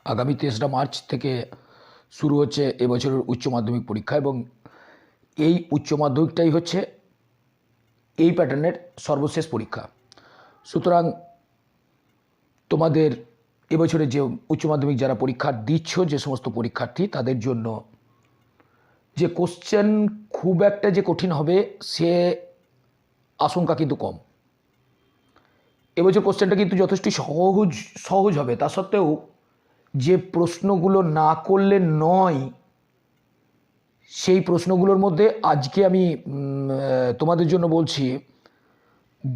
আগামী ৩রা মার্চ থেকে শুরু হচ্ছে এবছরের উচ্চ মাধ্যমিক পরীক্ষা এবং এই উচ্চ মাধ্যমিকটাই হচ্ছে এই প্যাটার্নের সর্বশেষ পরীক্ষা। সুতরাং তোমাদের এবছরে যে উচ্চ মাধ্যমিক যারা পরীক্ষা দিচ্ছ, যে সমস্ত পরীক্ষার্থী, তাদের জন্য যে কোশ্চেন খুব একটা যে কঠিন হবে সে আশঙ্কা কিন্তু কম। এবছর কোশ্চেনটা কিন্তু যথেষ্ট সহজ হবে। তা সত্ত্বেও যে প্রশ্নগুলো না করলে নয়, সেই প্রশ্নগুলোর মধ্যে আজকে আমি তোমাদের জন্য বলছি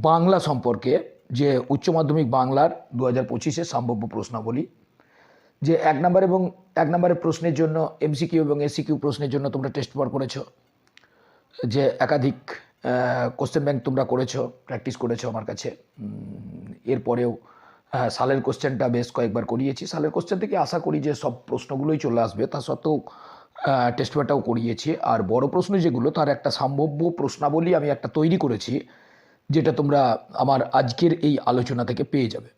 বাংলা সম্পর্কে, যে উচ্চ মাধ্যমিক বাংলার 2025-এর সম্ভাব্য প্রশ্নাবলী। যে 1 নম্বর এবং 1 নম্বরের প্রশ্নের জন্য এমসিকিউ এবং এসিকিউ প্রশ্নের জন্য তোমরা টেস্ট পেপার করেছো, যে একাধিক কোশ্চেন ব্যাংক তোমরা করেছো, প্র্যাকটিস করেছো আমার কাছে। এরপরেও সালের কোশ্চেনটা বেশ কয়েকবার করিয়েছি। সালের কোশ্চেন থেকে আশা করি যে সব প্রশ্নগুলোই চলে আসবে, তা সত্ত্বেও টেস্ট পেপারটাও করিয়েছি। আর বড় প্রশ্ন যেগুলো, তার একটা সম্ভাব্য প্রশ্নাবলী আমি একটা তৈরি করেছি, যেটা তোমরা আমার আজকের এই আলোচনা থেকে পেয়ে যাবে।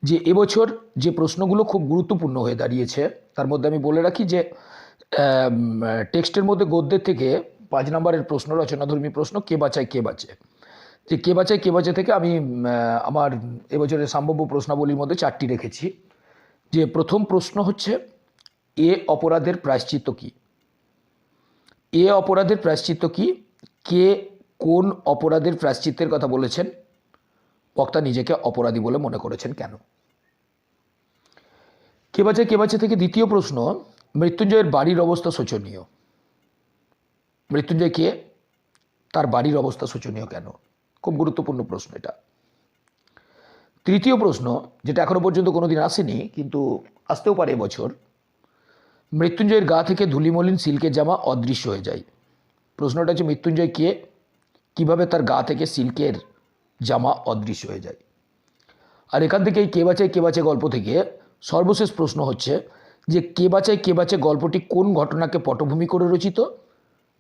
যে এবছর যে প্রশ্নগুলো খুব গুরুত্বপূর্ণ হয়ে দাঁড়িয়েছে, তার মধ্যে আমি বলে রাখি যে টেক্সটের মধ্যে গদ্যের থেকে 5 নম্বরের প্রশ্ন, রচনাধর্মী প্রশ্ন, কে বাঁচায় কে বাঁচে। যে কে বাঁচায় কে বাঁচে থেকে আমি আমার এবছরের সম্ভাব্য প্রশ্নাবলীর মধ্যে 4টি রেখেছি। যে প্রথম প্রশ্ন হচ্ছে, এ অপরাধের প্রায়শ্চিত্ত কী? এ অপরাধের প্রায়শ্চিত্ত কী? কে কোন অপরাধের প্রায়শ্চিত্তের কথা বলেছেন? বক্তা নিজেকে অপরাধী বলে মনে করেছেন কেন? কে বাঁচে থেকে দ্বিতীয় প্রশ্ন, মৃত্যুঞ্জয়ের বাড়ির অবস্থা শোচনীয়। মৃত্যুঞ্জয় কে? তার বাড়ির অবস্থা শোচনীয় কেন? খুব গুরুত্বপূর্ণ প্রশ্ন এটা। তৃতীয় প্রশ্ন, যেটা এখনো পর্যন্ত কোনোদিন আসেনি কিন্তু আসতেও পারে এবছর, মৃত্যুঞ্জয়ের গা থেকে ধুলিমলিন সিল্কের জামা অদৃশ্য হয়ে যায়। প্রশ্নটা হচ্ছে মৃত্যুঞ্জয় কে, কিভাবে তার গা থেকে সিল্কের জামা অদৃশ্য হয়ে যায়। আর এখান থেকে এই কে বাঁচে গল্প থেকে সর্বশেষ প্রশ্ন হচ্ছে যে কে বাঁচে গল্পটি কোন ঘটনাকে পটভূমি করে রচিত?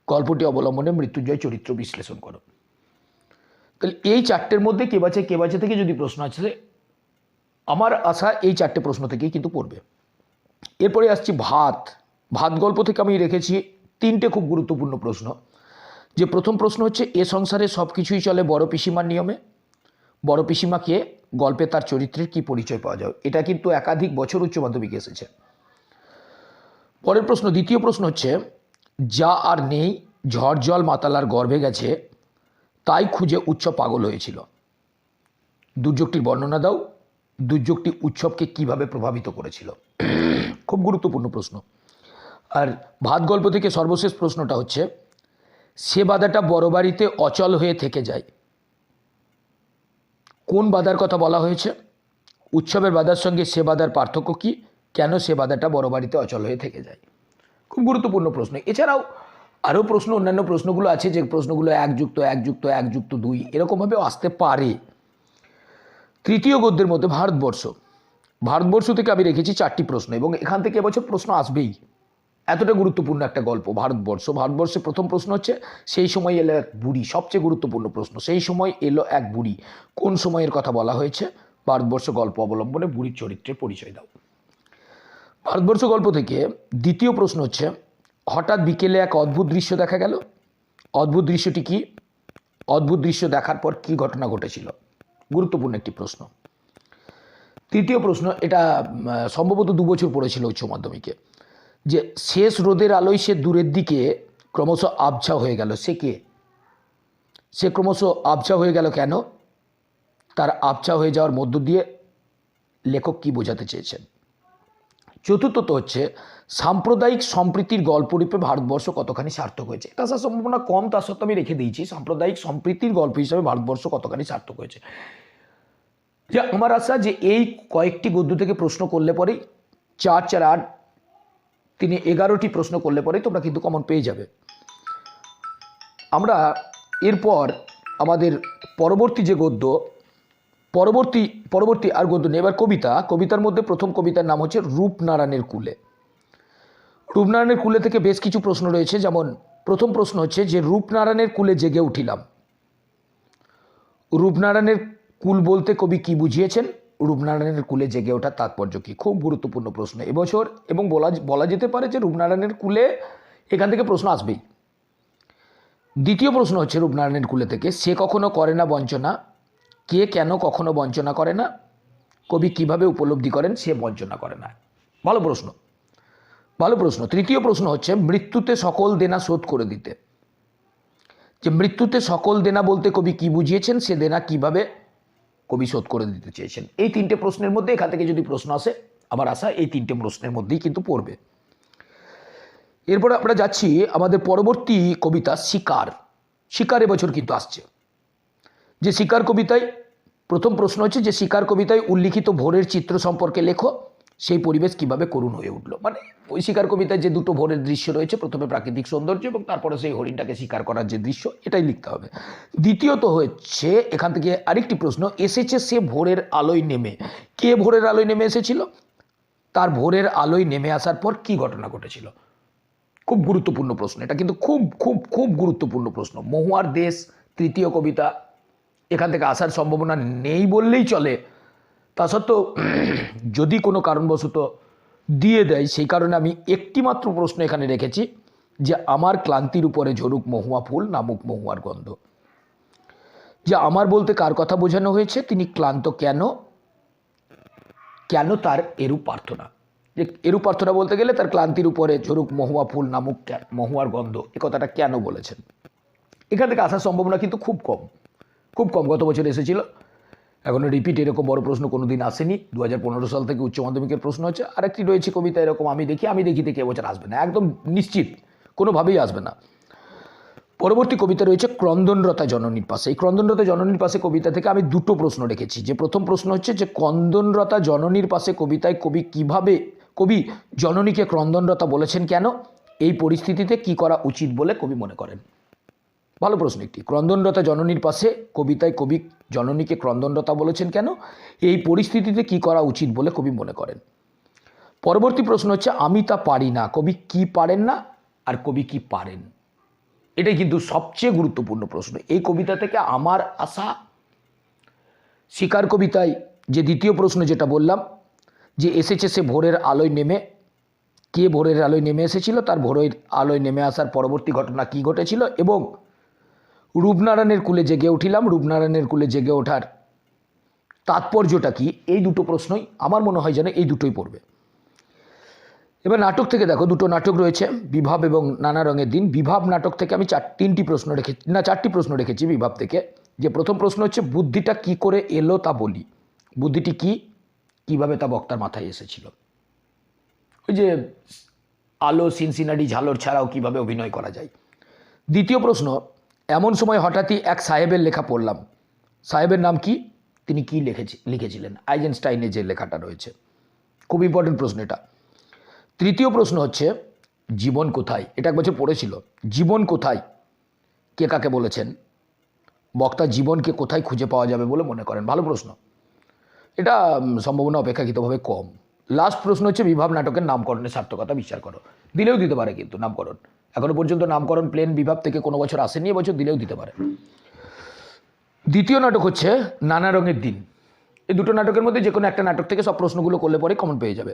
গল্পটি অবলম্বনে মৃত্যুঞ্জয় চরিত্র বিশ্লেষণ করো। তাহলে এই 4টের মধ্যে কে বাঁচে থেকে যদি প্রশ্ন আছে, আমার আশা এই 4টে প্রশ্ন থেকেই কিন্তু পড়বে। এরপরে আসছি ভাত গল্প থেকে আমি রেখেছি 3টে খুব গুরুত্বপূর্ণ প্রশ্ন। যে প্রথম প্রশ্ন হচ্ছে, এ সংসারে সব কিছুই চলে বড় পিসিমার নিয়মে। বড় পিসিমাকে গল্পে তার চরিত্রের কি পরিচয় পাওয়া যায়? এটা কিন্তু একাধিক বছর উচ্চ মাধ্যমিকে এসেছে। পরের প্রশ্ন, দ্বিতীয় প্রশ্ন হচ্ছে, যা আর নেই, ঝড় জল মাতালার গর্ভে গেছে, তাই খুঁজে উৎসব পাগল হয়েছিল। দুর্যোগটির বর্ণনা দাও। দুর্যোগটি উৎসবকে কিভাবে প্রভাবিত করেছিল? খুব গুরুত্বপূর্ণ প্রশ্ন। আর ভাত গল্প থেকে সর্বশেষ প্রশ্নটা হচ্ছে, সে বাধাটা বড় বাড়িতে অচল হয়ে থেকে যায়। কোন বাধার কথা বলা হয়েছে? উৎসবের বাধার সঙ্গে সে বাধার পার্থক্য কী? কেন সে বাধাটা বড় বাড়িতে অচল হয়ে থেকে যায়? খুব গুরুত্বপূর্ণ প্রশ্ন। এছাড়াও আরও প্রশ্ন, অন্যান্য প্রশ্নগুলো আছে, যে প্রশ্নগুলো 1+1+1+2 এরকমভাবেও আসতে পারে। তৃতীয় গদ্যের মধ্যে ভারতবর্ষ থেকে আমি রেখেছি 4টি প্রশ্ন এবং এখান থেকে এবছর প্রশ্ন আসবেই, এতটা গুরুত্বপূর্ণ একটা গল্প ভারতবর্ষে প্রথম প্রশ্ন হচ্ছে, সেই সময় এলো এক বুড়ি। সবচেয়ে গুরুত্বপূর্ণ প্রশ্ন, সেই সময় এলো এক বুড়ি, কোন সময়ের কথা বলা হয়েছে? ভারতবর্ষ গল্প অবলম্বনে বুড়ির চরিত্রের পরিচয় দাও। ভারতবর্ষ গল্প থেকে দ্বিতীয় প্রশ্ন হচ্ছে, হঠাৎ বিকেলে এক অদ্ভুত দৃশ্য দেখা গেল। অদ্ভুত দৃশ্যটি কি? অদ্ভুত দৃশ্য দেখার পর কি ঘটনা ঘটেছিল? গুরুত্বপূর্ণ একটি প্রশ্ন। তৃতীয় প্রশ্ন, এটা সম্ভবত 2 বছর পড়েছিল উচ্চ মাধ্যমিকে, যে শেষ রোদের আলোয় সে দূরের দিকে ক্রমশ আবছা হয়ে গেল, সে কে? সে ক্রমশ আবছা হয়ে গেল কেন? তার আবছা হয়ে যাওয়ার মধ্য দিয়ে লেখক কি বোঝাতে চেয়েছেন? চতুর্থত হচ্ছে, সাম্প্রদায়িক সম্প্রীতির গল্পরূপে ভারতবর্ষ কতখানি সার্থক হয়েছে। এটা আসার সম্ভাবনা কম, তার সত্ত্বেও আমি রেখে দিয়েছি সাম্প্রদায়িক সম্প্রীতির গল্প হিসাবে ভারতবর্ষ কতখানি সার্থক হয়েছে। যে আমার আশা যে এই কয়েকটি গদ্য থেকে প্রশ্ন করলে পরেই 4, 4, 8, 3, 11টি প্রশ্ন করলে পরেই তোমরা কিন্তু কমন পেয়ে যাবে। আমরা এরপর আমাদের পরবর্তী যে গদ্য, পরবর্তী আর গদ্য নেই, এবার কবিতার মধ্যে প্রথম কবিতার নাম হচ্ছে রূপনারায়ণের কুলে। রূপনারায়ণের কুলে থেকে বেশ কিছু প্রশ্ন রয়েছে। যেমন প্রথম প্রশ্ন হচ্ছে, যে রূপনারায়ণের কুলে জেগে উঠিলাম। রূপনারায়ণের কুল বলতে কবি কি বুঝিয়েছেন? রূপনারায়ণের কুলে জেগে ওঠার তাৎপর্য কী? খুব গুরুত্বপূর্ণ প্রশ্ন এবছর, এবং বলা যেতে পারে যে রূপনারায়ণের কুলে এখান থেকে প্রশ্ন আসবেই। দ্বিতীয় প্রশ্ন হচ্ছে রূপনারায়ণের কুলে থেকে, সে কখনো করে না বঞ্চনা, কে কেন কখনো বঞ্চনা করে না, কবি কিভাবে উপলব্ধি করেন সে বঞ্চনা করে না। ভালো প্রশ্ন, ভালো প্রশ্ন। তৃতীয় প্রশ্ন হচ্ছে মৃত্যুতে সকল দেনা শোধ করে দিতে। যে মৃত্যুতে সকল দেনা বলতে কবি কি বুঝিয়েছেন, সে দেনা কিভাবে কবি শোধ করে দিতে চেয়েছেন। এই তিনটে প্রশ্নের মধ্যে এখান থেকে যদি প্রশ্ন আসে, আমার আশা এই তিনটে প্রশ্নের মধ্যেই কিন্তু পড়বে। এরপরে আমরা যাচ্ছি আমাদের পরবর্তী কবিতা শিকার। শিকার এবছর কিন্তু আসছে। যে শিকার কবিতায় প্রথম প্রশ্ন হচ্ছে যে শিকার কবিতায় উল্লিখিত ভোরের চিত্র সম্পর্কে লেখো, সেই পরিবেশ কিভাবে করুণ হয়ে উঠল। মানে ওই শিকার কবিতায় যে দুটো ভোরের দৃশ্য রয়েছে, প্রথমে প্রাকৃতিক সৌন্দর্য এবং তারপরে সেই হরিণটাকে শিকার করার যে দৃশ্য, এটাই লিখতে হবে। দ্বিতীয়ত হচ্ছে এখান থেকে আরেকটি প্রশ্ন এসেছে, সে ভোরের আলোয় নেমে। কে ভোরের আলোয় নেমে এসেছিল, তার ভোরের আলোয় নেমে আসার পর কি ঘটনা ঘটেছিল। খুব গুরুত্বপূর্ণ প্রশ্ন এটা, কিন্তু খুব খুব খুব গুরুত্বপূর্ণ প্রশ্ন। মহুয়ার দেশ তৃতীয় কবিতা, এখান থেকে আসার সম্ভাবনা নেই বললেই চলে। তা সত্ত্বেও যদি কোনো কারণবশত দিয়ে দেয়, সেই কারণে আমি একটি মাত্র প্রশ্ন এখানে রেখেছি, যে আমার ক্লান্তির উপরে ঝরুক মহুয়া ফুল, নামুক মহুয়ার গন্ধ। যে আমার বলতে কার কথা বোঝানো হয়েছে, তিনি ক্লান্ত কেন, কেন তার এরূপ প্রার্থনা। যে এরূপ প্রার্থনা বলতে গেলে তার ক্লান্তির উপরে ঝরুক মহুয়া ফুল, নামুক মহুয়ার গন্ধ, এ কথাটা কেন বলেছেন। এখান থেকে আসার সম্ভাবনা কিন্তু খুব কম, খুব কম। গত বছর এসেছিল, এখনও রিপিট এরকম বড় প্রশ্ন কোনো দিন আসেনি। 2015 সাল থেকে উচ্চ মাধ্যমিকের প্রশ্ন হচ্ছে। আরেকটি রয়েছে কবিতা এরকম, আমি দেখি থেকে এবছর আসবে না, একদম নিশ্চিত, কোনোভাবেই আসবে না। পরবর্তী কবিতা রয়েছে ক্রন্দনরতা জননীর পাশে। এই ক্রন্দনরতা জননীর পাশে কবিতা থেকে আমি দুটো প্রশ্ন রেখেছি। যে প্রথম প্রশ্ন হচ্ছে যে ক্রন্দনরতা জননীর পাশে কবিতায় কবি জননীকে ক্রন্দনরতা বলেছেন কেন, এই পরিস্থিতিতে কি করা উচিত বলে কবি মনে করেন। ভালো প্রশ্ন একটি। ক্রন্দনরতা জননীর পাশে কবিতায় কবি জননীকে ক্রন্দনরতা বলেছেন কেন, এই পরিস্থিতিতে কি করা উচিত বলে কবি মনে করেন। পরবর্তী প্রশ্ন হচ্ছে আমি তা পারি না, কবি কি পারেন না আর কবি কি পারেন। এটাই কিন্তু সবচেয়ে গুরুত্বপূর্ণ প্রশ্ন এই কবিতা থেকে আমার আশা। শিকার কবিতায় যে দ্বিতীয় প্রশ্ন যেটা বললাম, যে এসেছে সে ভোরের আলোয় নেমে, কে ভোরের আলোয় নেমে এসেছিল, তার ভোরের আলোয় নেমে আসার পরবর্তী ঘটনা কি ঘটেছিল, এবং রূপনারায়ণের কুলে জেগে উঠিলাম, রূপনারায়ণের কুলে জেগে ওঠার তাৎপর্যটা কি, এই দুটো প্রশ্নই আমার মনে হয় যেন এই দুটোই পড়বে। এবার নাটক থেকে দেখো, দুটো নাটক রয়েছে, বিভাব এবং নানা রঙের দিন। বিভাব নাটক থেকে আমি চারটি প্রশ্ন রেখেছি বিভাব থেকে। যে প্রথম প্রশ্ন হচ্ছে বুদ্ধিটা কি করে এলো তা বলি। বুদ্ধিটি কি, কিভাবে তা বক্তার মাথায় এসেছিল। ওই যে আলো, সিনসিনারি, ঝালর ছাড়াও কিভাবে অভিনয় করা যায়। দ্বিতীয় প্রশ্ন, এমন সময় হঠাৎই এক সাহেবের লেখা পড়লাম। সাহেবের নাম কি, তিনি কি লিখেছিলেন। আইজেনস্টাইনের যে লেখাটা রয়েছে, খুব ইম্পর্টেন্ট প্রশ্ন এটা। তৃতীয় প্রশ্ন হচ্ছে জীবন কোথায়, এটা এক বছর পড়েছিল। জীবন কোথায়, কে কাকে বলেছেন, বক্তা জীবনকে কোথায় খুঁজে পাওয়া যাবে বলে মনে করেন। ভালো প্রশ্ন, এটা সম্ভাবনা অপেক্ষাকৃতভাবে কম। লাস্ট প্রশ্ন হচ্ছে বিভাব নাটকের নামকরণের সার্থকতা বিচার করো। দিলেও দিতে পারে কিন্তু নামকরণ, এখনো পর্যন্ত নামকরণ প্লেন বিভাব থেকে কোনো বছর আসেনি, এবছর দিলেও দিতে পারে। দ্বিতীয় নাটক হচ্ছে নানা রঙের দিন। এই দুটো নাটকের মধ্যে যে কোনো একটা নাটক থেকে সব প্রশ্নগুলো করলে পরে কমন পেয়ে যাবে।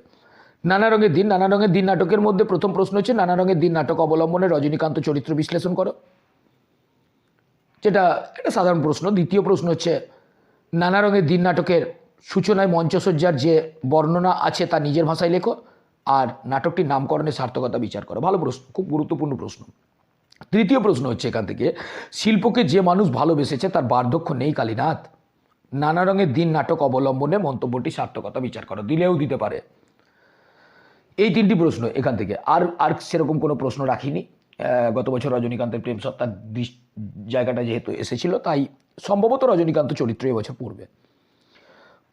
নানা রঙের দিন নাটকের মধ্যে প্রথম প্রশ্ন হচ্ছে নানা রঙের দিন নাটক অবলম্বনে রজনীকান্ত চরিত্র বিশ্লেষণ করো, যেটা একটা সাধারণ প্রশ্ন। দ্বিতীয় প্রশ্ন হচ্ছে নানা রঙের দিন নাটকের সূচনায় মঞ্চসজ্জার যে বর্ণনা আছে তা নিজের ভাষায় লেখো, আর নাটকটির নামকরণের সার্থকতা বিচার করো। ভালো প্রশ্ন, খুব গুরুত্বপূর্ণ প্রশ্ন। তৃতীয় প্রশ্ন হচ্ছে এখান থেকে শিল্পকে যে মানুষ ভালোবেসেছে তার বার্ধক্য নেই কালীনাথ। নানা রঙের দিন নাটক অবলম্বনে মন্তব্যটি সার্থকতা বিচার করো, দিলেও দিতে পারে। এই তিনটি প্রশ্ন এখান থেকে, আর সেরকম কোনো প্রশ্ন রাখিনি। গত বছর রজনীকান্তের প্রেম সত্তার জায়গাটা যেহেতু এসেছিল, তাই সম্ভবত রজনীকান্ত চরিত্র এবছর পড়বে।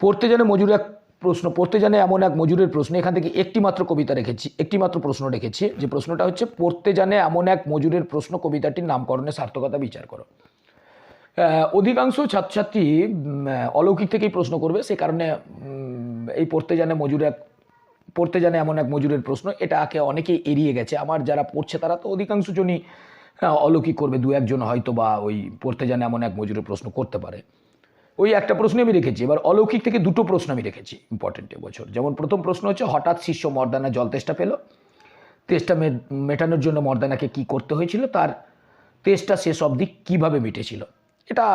পড়তে জানে মজুর এক প্রশ্ন, পড়তে জানে এমন এক মজুরের প্রশ্ন। এখান থেকে একটি মাত্র প্রশ্ন রেখেছি, যে প্রশ্নটা হচ্ছে পড়তে জানে এমন এক মজুরের প্রশ্ন, কবিতাটির নামকরণের সার্থকতা বিচার করো। অধিকাংশ ছাত্রছাত্রী অলৌকিক থেকেই প্রশ্ন করবে, সে কারণে এই পড়তে জানে এমন এক মজুরের প্রশ্ন, এটাকে অনেকেই এড়িয়ে গেছে। আমার যারা পড়ছে তারা তো অধিকাংশ জনই অলৌকিক করবে, দু একজন হয়তো বা ওই পড়তে জানে এমন এক মজুরের প্রশ্ন করতে পারে। ওই একটা প্রশ্ন আমি রেখেছি। এবার অলৌকিক থেকে দুটো প্রশ্ন আমি রেখেছি ইম্পর্টেন্ট এবছর। যেমন প্রথম প্রশ্ন হচ্ছে, হঠাৎ শিষ্য মর্দানা জল তেষ্টা পেল, তেষ্টা মেটানোর জন্য মর্দানাকে কি করতে হয়েছিল, তার তেষ্টা শেষ অবধি কীভাবে মিটেছিল। এটা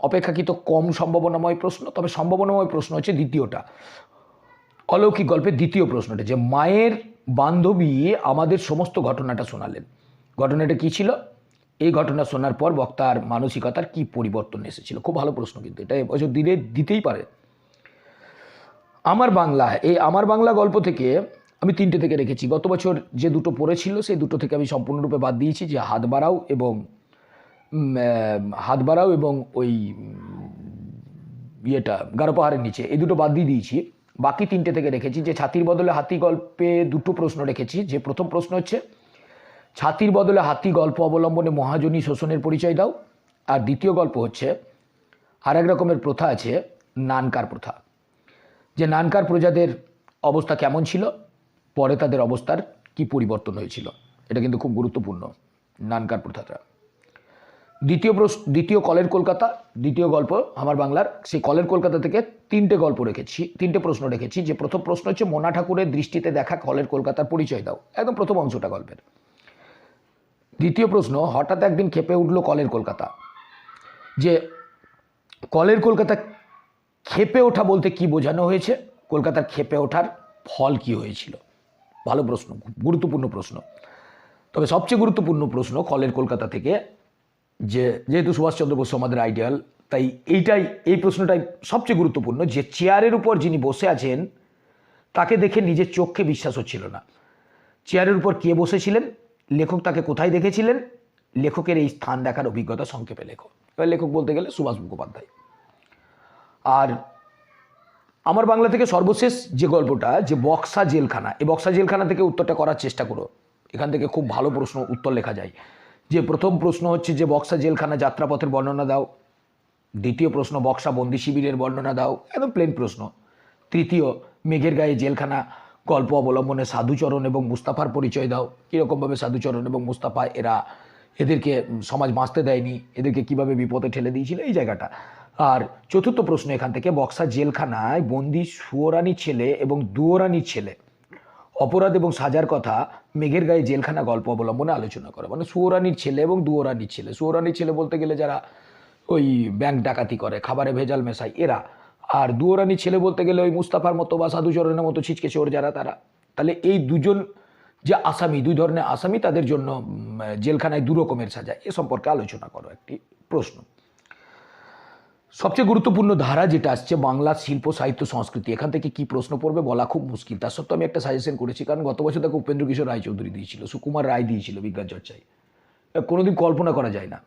অপেক্ষাকৃত কম সম্ভাবনাময় প্রশ্ন, তবে সম্ভাবনাময় প্রশ্ন হচ্ছে দ্বিতীয়টা, অলৌকিক গল্পের দ্বিতীয় প্রশ্নটা, যে মায়ের বান্ধবী আমাদের সমস্ত ঘটনাটা শোনালেন। ঘটনাটা কী ছিল, এই ঘটনা শোনার পর বক্তার মানসিকতার কি পরিবর্তন এসেছিল। খুব ভালো প্রশ্ন, কিন্তু এটা এবছর দিতেই পারে। আমার বাংলা, এই আমার বাংলা গল্প থেকে আমি 3টে থেকে রেখেছি। গত বছর যে দুটো পড়েছিল সেই দুটো থেকে আমি সম্পূর্ণরূপে বাদ দিয়েছি, যে হাত বাড়াও এবং ওই ইয়েটা গারো পাহাড়ের নিচে, এই দুটো বাদ দিয়ে দিয়েছি। বাকি 3টে থেকে রেখেছি, যে ছাতির বদলে হাতি গল্পে দুটো প্রশ্ন রেখেছি। যে প্রথম প্রশ্ন হচ্ছে, ছাতির বদলে হাতি গল্প অবলম্বনে মহাজনী শোষণের পরিচয় দাও। আর দ্বিতীয় গল্প হচ্ছে, আর এক রকমের প্রথা আছে, নানকার প্রথা, যে নানকার প্রজাদের অবস্থা কেমন ছিল, পরে তাদের অবস্থার কি পরিবর্তন হয়েছিল। এটা কিন্তু খুব গুরুত্বপূর্ণ, নানকার প্রথাটা। দ্বিতীয় কলের কলকাতা, দ্বিতীয় গল্প আমার বাংলার, সেই কলের কলকাতা থেকে 3টে গল্প রেখেছি, 3টে প্রশ্ন রেখেছি। যে প্রথম প্রশ্ন হচ্ছে, মোনা ঠাকুরের দৃষ্টিতে দেখা কলের কলকাতার পরিচয় দাও, একদম প্রথম অংশটা গল্পের। দ্বিতীয় প্রশ্ন, হঠাৎ একদিন খেপে উঠল কলের কলকাতা। যে কলের কলকাতা খেপে ওঠা বলতে কি বোঝানো হয়েছে, কলকাতার খেপে ওঠার ফল কি হয়েছিল। ভালো প্রশ্ন, গুরুত্বপূর্ণ প্রশ্ন। তবে সবচেয়ে গুরুত্বপূর্ণ প্রশ্ন কলের কলকাতা থেকে, যেহেতু সুভাষচন্দ্র বসু আমাদের আইডিয়াল, তাই এই প্রশ্নটাই সবচেয়ে গুরুত্বপূর্ণ, যে চেয়ারের উপর যিনি বসে আছেন তাকে দেখে নিজের চোখকে বিশ্বাস হচ্ছিল না। চেয়ারের উপর কে বসেছিলেন, লেখক তাকে কোথায় দেখেছিলেন, লেখকের এই স্থান দেখার অভিজ্ঞতা সংক্ষেপে লেখো। এবার লেখক বলতে গেলে সুভাষ মুখোপাধ্যায়। আর আমার বাংলা থেকে সর্বশেষ যে গল্পটা, যে বক্সা জেলখানা, এই বক্সা জেলখানা থেকে উত্তরটা করার চেষ্টা করো। এখান থেকে খুব ভালো প্রশ্ন উত্তর লেখা যায়। যে প্রথম প্রশ্ন হচ্ছে, যে বক্সা জেলখানা যাত্রাপথের বর্ণনা দাও। দ্বিতীয় প্রশ্ন, বক্সা বন্দি শিবিরের বর্ণনা দাও, একদম প্লেন প্রশ্ন। তৃতীয়, মেঘের গায়ে জেলখানা গল্প অবলম্বনে সাধুচরণ এবং মুস্তাফার পরিচয় দাও। কীরকমভাবে সাধুচরণ এবং মুস্তাফা এদেরকে সমাজ বাঁচতে দেয়নি, এদেরকে কিভাবে বিপদে ঠেলে দিয়েছিল, এই জায়গাটা। আর চতুর্থ প্রশ্ন এখান থেকে, বক্সা জেলখানায় বন্দি সুয়োরানির ছেলে এবং দুয়োরানির ছেলে অপরাধ এবং সাজার কথা মেঘের গায়ে জেলখানা গল্প অবলম্বনে আলোচনা করো। মানে সুয়োরানির ছেলে এবং দুয়োরানির ছেলে, সুয়োরানির ছেলে বলতে গেলে যারা ওই ব্যাংক ডাকাতি করে, খাবারে ভেজাল মেশায় এরা, আর দুয়োরানির ছেলে বলতে গেলে ওই মুস্তাফার মতো বা সাধুচরণের মতো ছিচকে চোর যারা, তারা। তাহলে এই দুজন যে আসামি, দুই ধরনের আসামি, তাদের জন্য জেলখানায় 2 রকমের সাজা, এ সম্পর্কে আলোচনা করো একটি প্রশ্ন। সবচেয়ে গুরুত্বপূর্ণ ধারা যেটা আসছে, বাংলা শিল্প সাহিত্য সংস্কৃতি, এখান থেকে কি প্রশ্ন পড়বে বলা খুব মুশকিল। তার সত্ত্বেও আমি একটা সাজেশন করেছি, কারণ গত বছর তাকে উপেন্দ্র কিশোর রায়চৌধুরী দিয়েছিল, সুকুমার রায় দিয়েছিল বিজ্ঞান চর্চায়, কোনোদিন কল্পনা করা যায় না।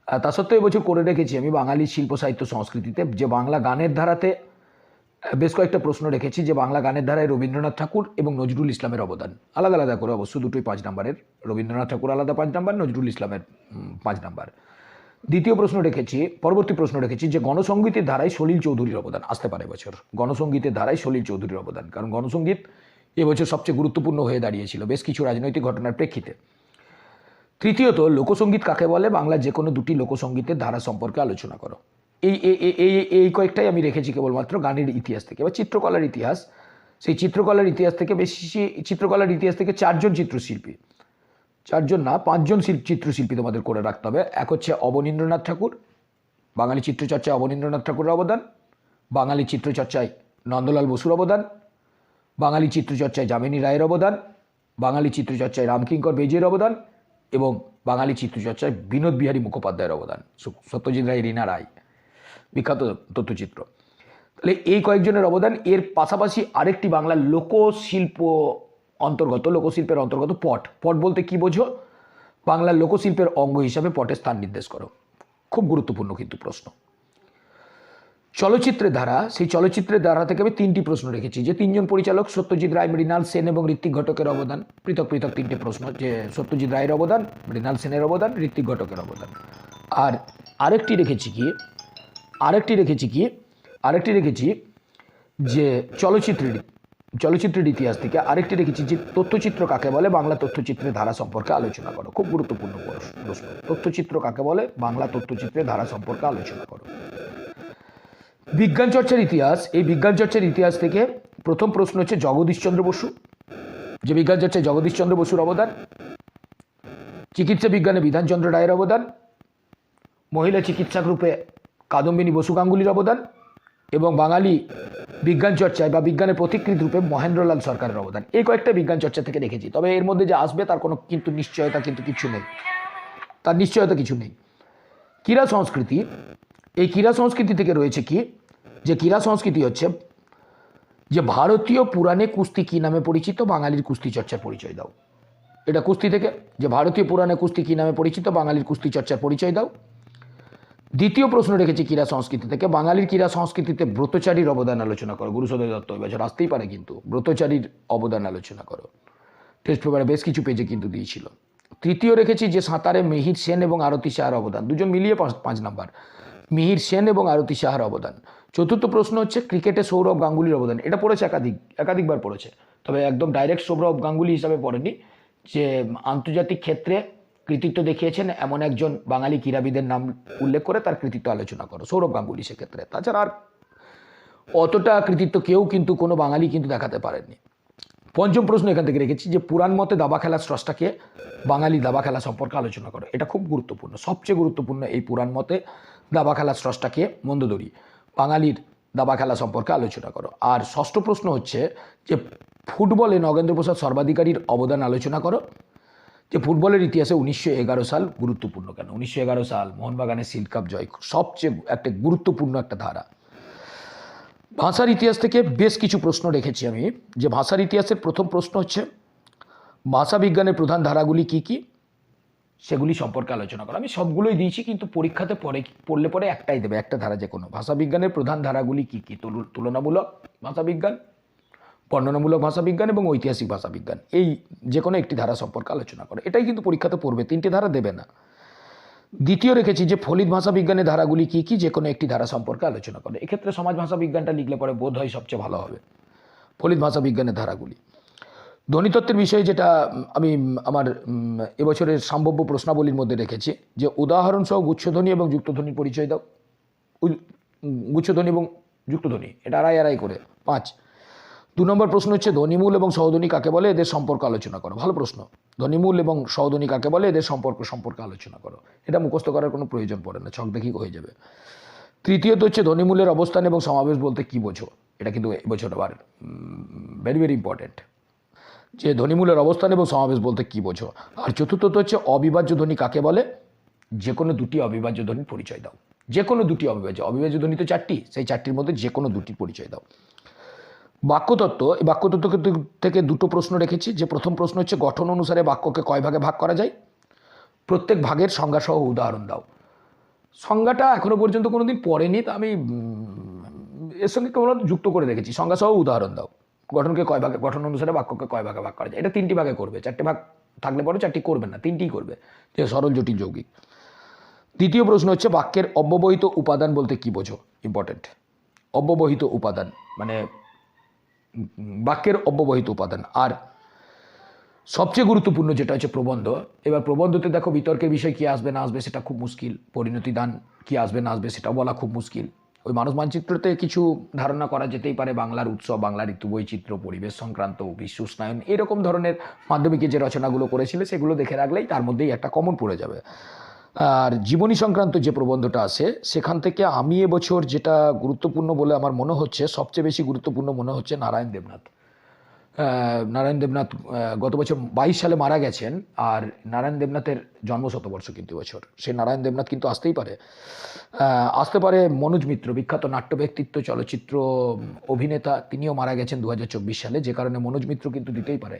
তা সত্ত্বেও এবছর করে রেখেছি আমি বাঙালি শিল্প সাহিত্য সংস্কৃতিতে, যে বাংলা গানের ধারাতে বেশ কয়েকটা প্রশ্ন রেখেছি। যে বাংলা গানের ধারায় রবীন্দ্রনাথ ঠাকুর এবং নজরুল ইসলামের অবদান, আলাদা আলাদা করে অবশ্য, দুটোই 5 নম্বরের। রবীন্দ্রনাথ ঠাকুর আলাদা 5 নম্বর, নজরুল ইসলামের 5 নম্বর। দ্বিতীয় প্রশ্ন রেখেছি, পরবর্তী প্রশ্ন রেখেছি, যে গণসঙ্গীতের ধারায় সলিল চৌধুরীর অবদান আসতে পারে এবছর। গণসঙ্গীতের ধারায় সলিল চৌধুরীর অবদান, কারণ গণসঙ্গীত এবছর সবচেয়ে গুরুত্বপূর্ণ হয়ে দাঁড়িয়েছিল বেশ কিছু রাজনৈতিক ঘটনার প্রেক্ষিতে। তৃতীয়ত, লোকসঙ্গীত কাকে বলে, বাংলার যে কোনো 2টি লোকসঙ্গীতের ধারা সম্পর্কে আলোচনা করো। এই কয়েকটাই আমি রেখেছি কেবলমাত্র গানের ইতিহাস থেকে। এবার চিত্রকলার ইতিহাস, সেই চিত্রকলার ইতিহাস থেকে চিত্রকলার ইতিহাস থেকে 4জন চিত্রশিল্পী, 4জন না 5জন চিত্রশিল্পী তোমাদের করে রাখতে হবে। এক হচ্ছে অবনীন্দ্রনাথ ঠাকুর, বাঙালি চিত্রচর্চায় অবনীন্দ্রনাথ ঠাকুরের অবদান, বাঙালি চিত্রচর্চায় নন্দলাল বসুর অবদান, বাঙালি চিত্রচর্চায় যামিনী রায়ের অবদান, বাঙালি চিত্রচর্চায় রামকিঙ্কর বেজের অবদান এবং বাঙালি চিত্রচর্চায় বিনোদ বিহারী মুখোপাধ্যায়ের অবদান, সত্যজিৎ রায়, রীনা রায়, বিখ্যাত তথ্যচিত্র। তাহলে এই কয়েকজনের অবদান। এর পাশাপাশি আরেকটি বাংলার লোকশিল্পের অন্তর্গত পট বলতে কি বোঝো, বাংলার লোকশিল্পের অঙ্গ হিসাবে পটের স্থান নির্দেশ করো। খুব গুরুত্বপূর্ণ কিন্তু প্রশ্ন। চলচ্চিত্রের ধারা, সেই চলচ্চিত্রের ধারা থেকে আমি 3টি প্রশ্ন রেখেছি। যে 3জন পরিচালক, সত্যজিৎ রায়, মৃণাল সেন এবং ঋত্বিক ঘটকের অবদান, পৃথক পৃথক 3টে প্রশ্ন, যে সত্যজিৎ রায়ের অবদান, মৃণাল সেনের অবদান, ঋত্বিক ঘটকের অবদান। আর আরেকটি রেখেছি কি যে চলচ্চিত্রের ইতিহাস থেকে আরেকটি রেখেছি, যে তথ্যচিত্র কাকে বলে, বাংলা তথ্যচিত্রের ধারা সম্পর্কে আলোচনা করো। খুব গুরুত্বপূর্ণ প্রশ্ন, তথ্যচিত্র কাকে বলে, বাংলা তথ্যচিত্রের ধারা সম্পর্কে আলোচনা করো। বিজ্ঞান চর্চার ইতিহাস, এই বিজ্ঞান চর্চার ইতিহাস থেকে প্রথম প্রশ্ন হচ্ছে জগদীশচন্দ্র বসু, যে বিজ্ঞান চর্চায় জগদীশচন্দ্র বসুর অবদান, চিকিৎসা বিজ্ঞানে বিধানচন্দ্র রায়ের অবদান, মহিলা চিকিৎসক রূপে কাদম্বিনী বসু গাঙ্গুলির অবদান, এবং বাঙালি বিজ্ঞান চর্চায় বা বিজ্ঞানের প্রতিকৃত রূপে মহেন্দ্রলাল সরকারের অবদান। এই কয়েকটা বিজ্ঞান চর্চা থেকে রেখেছি, তবে এর মধ্যে যে আসবে তার কোনো কিন্তু নিশ্চয়তা কিন্তু কিছু নেই, তার নিশ্চয়তা কিছু নেই। ক্রীড়া সংস্কৃতি, এই ক্রীড়া সংস্কৃতি থেকে রয়েছে কি, যে ক্রীড়া সংস্কৃতি হচ্ছে যে ভারতীয় পুরাণে কুস্তি কী নামে পরিচিত, বাঙালির কুস্তি চর্চার পরিচয় দাও। এটা কুস্তি থেকে, যে ভারতীয় পুরাণে কুস্তি কী নামে পরিচিত, বাঙালির কুস্তি চর্চার পরিচয় দাও। দ্বিতীয় প্রশ্ন রেখেছি ক্রীড়া সংস্কৃতি থেকে, বাঙালির ক্রীড়া সংস্কৃতিতে ব্রতচারীর অবদান আলোচনা করো। গুরুসদয় দত্ত এবছর আসতেই পারে, কিন্তু ব্রতচারীর অবদান আলোচনা করো। টেস্ট পেপারে বেশ কিছু পেজে কিন্তু দিয়েছিল। তৃতীয় রেখেছি যে সাঁতারে মিহির সেন এবং আরতি সাহার অবদান, দুজন মিলিয়ে 5 নাম্বার, মিহির সেন এবং আরতি সাহার অবদান। চতুর্থ প্রশ্ন হচ্ছে ক্রিকেটে সৌরভ গাঙ্গুলির অবদান, এটা পড়েছে একাধিকবার পড়েছে, তবে একদম ডাইরেক্ট সৌরভ গাঙ্গুলি হিসাবে পড়েনি, যে আন্তর্জাতিক ক্ষেত্রে কৃতিত্ব দেখিয়েছেন এমন একজন বাঙালি ক্রীড়াবিদের নাম উল্লেখ করে তার কৃতিত্ব আলোচনা করো, সৌরভ গাঙ্গুলি সেক্ষেত্রে। তাছাড়া আর অতটা কৃতিত্ব কেউ কিন্তু কোনো বাঙালি কিন্তু দেখাতে পারেননি। পঞ্চম প্রশ্ন এখান থেকে রেখেছি যে পুরাণ মতে দাবা খেলার স্রষ্টাকে, বাঙালি দাবা খেলা সম্পর্কে আলোচনা করো। এটা খুব গুরুত্বপূর্ণ, সবচেয়ে গুরুত্বপূর্ণ। এই পুরাণ মতে দাবা খেলার স্রষ্টাকে, মন্দোদরী, বাঙালির দাবা খেলা সম্পর্কে আলোচনা করো। আর ষষ্ঠ প্রশ্ন হচ্ছে যে ফুটবলে নগেন্দ্র প্রসাদ সর্বাধিকারীর অবদান আলোচনা করো। যে ফুটবলের ইতিহাসে 1911 সাল গুরুত্বপূর্ণ কেন, 1911 সাল মোহনবাগানের শিল্ড কাপ জয় সবচেয়ে একটা গুরুত্বপূর্ণ একটা ধারা। ভাষার ইতিহাস থেকে বেশ কিছু প্রশ্ন রেখেছি আমি, যে ভাষার ইতিহাসের প্রথম প্রশ্ন হচ্ছে ভাষা বিজ্ঞানের প্রধান ধারাগুলি কি কি, সেগুলি সম্পর্কে আলোচনা করা। আমি সবগুলোই দিয়েছি, কিন্তু পরীক্ষাতে পড়লে পরে একটাই দেবে, একটা ধারা যে কোনো। ভাষা বিজ্ঞানের প্রধান ধারাগুলি কি কি, তুলনামূলক ভাষাবিজ্ঞান, বর্ণনামূলক ভাষাবিজ্ঞান এবং ঐতিহাসিক ভাষাবিজ্ঞান, এই যে কোনো একটি ধারা সম্পর্কে আলোচনা করে। এটাই কিন্তু পরীক্ষাতে পড়বে, 3টে ধারা দেবে না। দ্বিতীয় রেখেছি যে ফলিত ভাষাবিজ্ঞানের ধারাগুলি কি কি, যে কোনো একটি ধারা সম্পর্কে আলোচনা করে। এক্ষেত্রে সমাজ ভাষাবিজ্ঞানটা লিখলে পরে বোধ হয় সবচেয়ে ভালো হবে, ফলিত ভাষাবিজ্ঞানের ধারাগুলি। ধ্বনিতত্ত্বের বিষয়ে যেটা আমি আমার এবছরের সম্ভাব্য প্রশ্নাবলীর মধ্যে রেখেছি, যে উদাহরণসহ গুচ্ছধ্বনি এবং যুক্তধ্বনির পরিচয় দাও। গুচ্ছধ্বনি এবং যুক্তধ্বনি এটা আড়াই করে 5। 2 নম্বর প্রশ্ন হচ্ছে ধ্বনিমূল এবং সহধ্বনি কাকে বলে, এদের সম্পর্ক আলোচনা করো। ভালো প্রশ্ন, ধ্বনিমূল এবং সহধ্বনি কাকে বলে, এদের সম্পর্কে আলোচনা করো। এটা মুখস্থ করার কোনো প্রয়োজন পড়ে না, ছক দেখি হয়ে যাবে। তৃতীয়ত হচ্ছে ধ্বনিমূলের অবস্থান এবং সমাবেশ বলতে কি বোঝো, এটা কিন্তু এবছর আবার ভেরি ভেরি ইম্পর্টেন্ট, যে ধ্বনিমূলের অবস্থান এবং সমাবেশ বলতে কি বোঝো। আর চতুর্থত হচ্ছে অবিভাজ্য ধ্বনি কাকে বলে, যে কোনো দুটি অবিভাজ্য ধ্বনির পরিচয় দাও। যে কোনো দুটি অবিভাজ্য ধ্বনি তো 4টি, সেই 4টির মধ্যে যে কোনো দুটির পরিচয় দাও। বাক্যতত্ত্ব, এই বাক্যতত্ত্ব থেকে 2টো প্রশ্ন রেখেছি, যে প্রথম প্রশ্ন হচ্ছে গঠন অনুসারে বাক্যকে কয় ভাগে ভাগ করা যায়, প্রত্যেক ভাগের সংজ্ঞাসহ উদাহরণ দাও। সংজ্ঞাটা এখনো পর্যন্ত কোনোদিন পড়েনি, তা আমি এর সঙ্গে কেবল যুক্ত করে রেখেছি, সংজ্ঞাসহ উদাহরণ দাও। গঠন অনুসারে বাক্যকে কয় ভাগে ভাগ করা যায়, এটা 3টি ভাগে করবে, 4টে ভাগ থাকলে পরে 4টি করবে না, 3টিই করবে, যে সরল জটিল যৌগিক। দ্বিতীয় প্রশ্ন হচ্ছে বাক্যের অব্যবহিত উপাদান বলতে কি বোঝো, ইম্পর্টেন্ট। অব্যবহিত উপাদান মানে বাক্যের অব্যবহিত উপাদান। আর সবচেয়ে গুরুত্বপূর্ণ যেটা হচ্ছে প্রবন্ধ। এবার প্রবন্ধতে দেখো বিতর্কের বিষয় কি আসবে না আসবে সেটা খুব মুশকিল, পরিণতি দান কি আসবে না আসবে সেটাও বলা খুব মুশকিল। ওই মানস মানচিত্রতে কিছু ধারণা করা যেতেই পারে, বাংলার উৎসব, বাংলার ঋতু বৈচিত্র্য, পরিবেশ সংক্রান্ত, বিশ্ব উষ্ণায়ন, এরকম ধরনের মাধ্যমিকে যে রচনাগুলো করেছিলে সেগুলো দেখে রাখলেই তার মধ্যেই একটা কমন পড়ে যাবে। আর জীবনী সংক্রান্ত যে প্রবন্ধটা আছে সেখান থেকে আমি এবছর যেটা গুরুত্বপূর্ণ বলে আমার মনে হচ্ছে, সবচেয়ে বেশি গুরুত্বপূর্ণ মনে হচ্ছে নারায়ণ দেবনাথ। গত বছর 22 সালে মারা গেছেন, আর নারায়ণ দেবনাথের জন্মশতবর্ষ কিন্তু বছর। সেই নারায়ণ দেবনাথ কিন্তু আসতে পারে মনোজ মিত্র, বিখ্যাত নাট্য ব্যক্তিত্ব, চলচ্চিত্র অভিনেতা, তিনিও মারা গেছেন 2024 সালে, যে কারণে মনোজ মিত্র কিন্তু দিতেই পারে।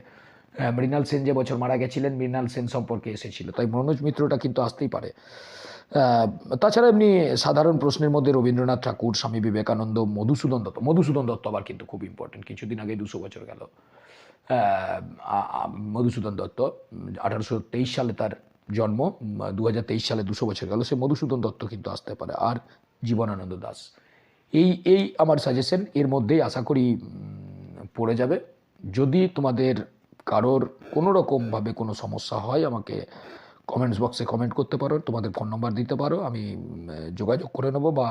মৃণাল সেন যে বছর মারা গেছিলেন, মৃণাল সেন সম্পর্কে এসেছিল, তাই মনোজ মিত্রটা কিন্তু আসতেই পারে। তাছাড়া এমনি সাধারণ প্রশ্নের মধ্যে রবীন্দ্রনাথ ঠাকুর, স্বামী বিবেকানন্দ, মধুসূদন দত্ত আবার কিন্তু খুব ইম্পর্টেন্ট, কিছুদিন আগে 200 বছর গেল মধুসূদন দত্ত, 1823 সালে তার জন্ম, 2023 সালে 200 বছর গেল, সে মধুসূদন দত্ত কিন্তু আসতে পারে। আর জীবনানন্দ দাশ, এই আমার সাজেশন, এর মধ্যেই আশা করি পড়ে যাবে। যদি তোমাদের কারোর কোনো রকমভাবে কোনো সমস্যা হয় আমাকে কমেন্টস বক্সে কমেন্ট করতে পারো, তোমাদের ফোন নম্বর দিতে পারো, আমি যোগাযোগ করে নেবো, বা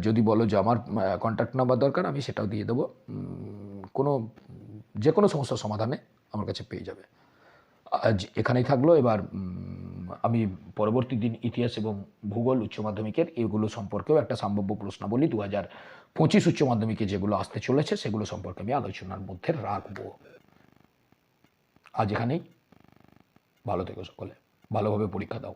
যদি বলো যে আমার কন্ট্যাক্ট নাম্বার দরকার, আমি সেটাও দিয়ে দেবো। কোনো যে কোনো সমস্যার সমাধানে আমার কাছে পেয়ে যাবে। আজ এখানেই থাকলো। এবার আমি পরবর্তী দিন ইতিহাস এবং ভূগোল উচ্চ মাধ্যমিকের এগুলো সম্পর্কেও একটা সম্ভাব্য প্রশ্নাবলী 2025 উচ্চ মাধ্যমিকে যেগুলো আসতে চলেছে সেগুলো সম্পর্কে আমি আলোচনার মধ্যে রাখবো। আজ এখানেই। ভালো থেকো সকলে, ভালোভাবে পরীক্ষা দাও।